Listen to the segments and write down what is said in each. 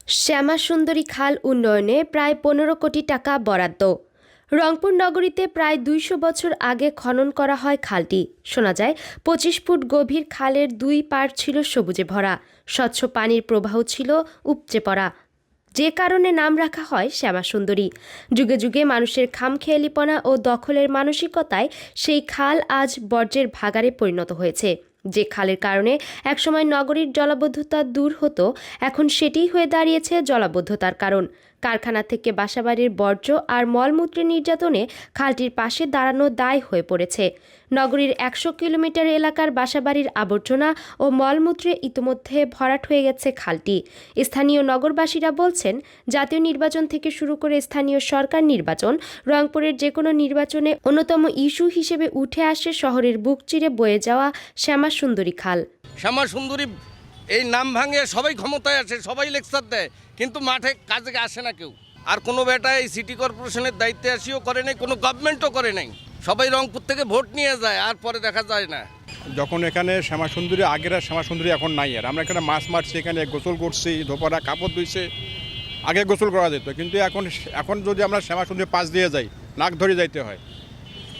শ্যামাসুন্দরী খাল উন্নয়নে প্রায় ১৫ কোটি টাকা বরাদ্দ। রংপুর নগরীতে প্রায় ২০০ বছর আগে খনন করা হয় খালটি। শোনা যায় ২৫ ফুট গভীর খালের দুই পাড় ছিল সবুজে ভরা, স্বচ্ছ পানির প্রবাহ ছিল উপচে পড়া, যে কারণে নাম রাখা হয় শ্যামাসুন্দরী। যুগে যুগে মানুষের খামখেয়ালিপনা ও দখলের মানসিকতায় সেই খাল আজ বর্জ্যের ভাগাড়ে পরিণত হয়েছে। যে খালের কারণে একসময় নগরীর জলাবদ্ধতা দূর হতো, এখন সেটিই হয়ে দাঁড়িয়েছে জলাবদ্ধতার কারণ। কারখানা থেকে বাসাবাড়ির বর্জ্য আর মলমূত্রের নির্যাতনে খালটির পাশে দাঁড়ানো দায় হয়ে পড়েছে। নগরীর ১০০ কিলোমিটার এলাকার বাসাবাড়ির আবর্জনা ও মলমূত্রে ইতোমধ্যে ভরাট হয়ে গেছে খালটি। স্থানীয় নগরবাসীরা বলছেন, জাতীয় নির্বাচন থেকে শুরু করে স্থানীয় সরকার নির্বাচন, রংপুরের যে কোনো নির্বাচনে অন্যতম ইস্যু হিসেবে উঠে আসে শহরের বুক চিরে বয়ে যাওয়া শ্যামাসুন্দরী খাল। শ্যামাসুন্দরী এই নাম ভাঙে সবাই ক্ষমতায় আসে, সবাই লেকচার দেয়, কিন্তু মাঠে কাজে আসে না কেউ। আর কোনো বেটা এই সিটি কর্পোরেশনের দায়িত্বে আসিও করে নাই, কোনো গভর্নমেন্টও করে নাই। সবাই রংপুর থেকে ভোট নিয়ে যায়, আর পরে দেখা যায় না। যখন এখানে শ্যামাসুন্দরী, আগের আর শ্যামাসুন্দরী এখন নাই। আর আমরা এখানে মাছ মারছি, এখানে গোসল করছি, ধোপারা কাপড় ধুইছে, আগে গোসল করা যেত। কিন্তু এখন যদি আমরা শ্যামাসুন্দরী পাশ দিয়ে যাই, নাক ধরে যাইতে হয়।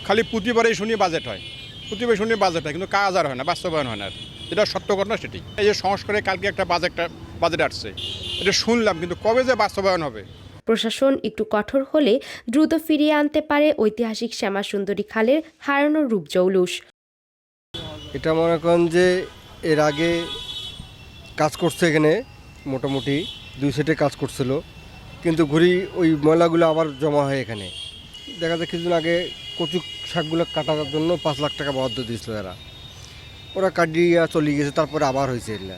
খালি প্রতিবারেই শুনি বাজেট হয়, প্রতিবার শুনি বাজেট হয়, কিন্তু কাজ আর হয় না, বাস্তবায়ন হয় না। যেটা সত্য ঘটনা সেটি। এই যে সংস্কারে কালকে একটা বাজেট আসছে, এটা শুনলাম, কিন্তু কবে যে বাস্তবায়ন হবে। প্রশাসন একটু কঠোর হলে দ্রুত ফিরিয়ে আনতে পারে ঐতিহাসিক শ্যামাসুন্দরী খালের হারানো রূপজৌলুস। এটা মনে করেন যে এর আগে কাজ করছে এখানে, মোটামুটি 2 সেটে কাজ করছিল, কিন্তু ঘুরি ওই ময়লাগুলো আবার জমা হয় এখানে। দেখা যায় কিছুদিন আগে কচু শাকগুলো কাটার জন্য 5 লাখ টাকা বরাদ্দ দিয়েছিল ওরা কাটিয়ে চলে গেছে, তারপরে আবার হয়েছে এগুলা।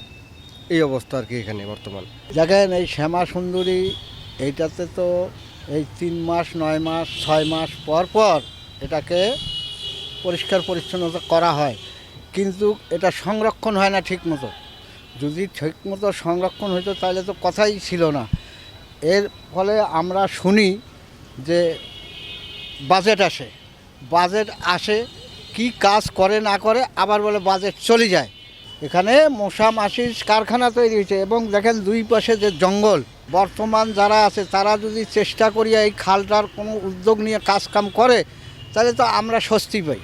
এই অবস্থা আর কি এখানে বর্তমান। দেখেন এই শ্যামাসুন্দরী এইটাতে তো এই 3 মাস 9 মাস 6 মাস পর পর এটাকে পরিষ্কার পরিচ্ছন্নতা করা হয়, কিন্তু এটা সংরক্ষণ হয় না ঠিক মতো। যদি ঠিক মতো সংরক্ষণ হতো তাহলে তো কথাই ছিল না। এর ফলে আমরা শুনি যে বাজেট আসে কি কাজ করে না করে, আবার বলে বাজেট চলে যায়। এখানে মশা মাছির কারখানা তৈরি হয়েছে, এবং দেখেন দুই পাশে যে জঙ্গল। বর্তমান যারা আছে তারা যদি চেষ্টা করিয়া এই খালটার কোনো উদ্যোগ নিয়ে কাজকাম করে, তাহলে তো আমরা স্বস্তি পাই।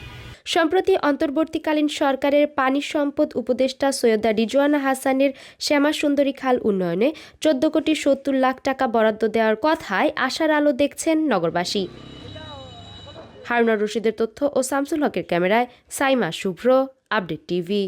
সম্প্রতি অন্তর্বর্তীকালীন সরকারের পানি সম্পদ উপদেষ্টা সৈয়দা রিজওয়ানা হাসানের শ্যামাসুন্দরী খাল উন্নয়নে 14 কোটি 70 লাখ টাকা বরাদ্দ দেওয়ার কথায় আশার আলো দেখছেন নগরবাসী। হারুনা রশিদের তথ্য ও শামসুল হকের ক্যামেরায় সাইমা শুভ্র, আপডেট টিভি।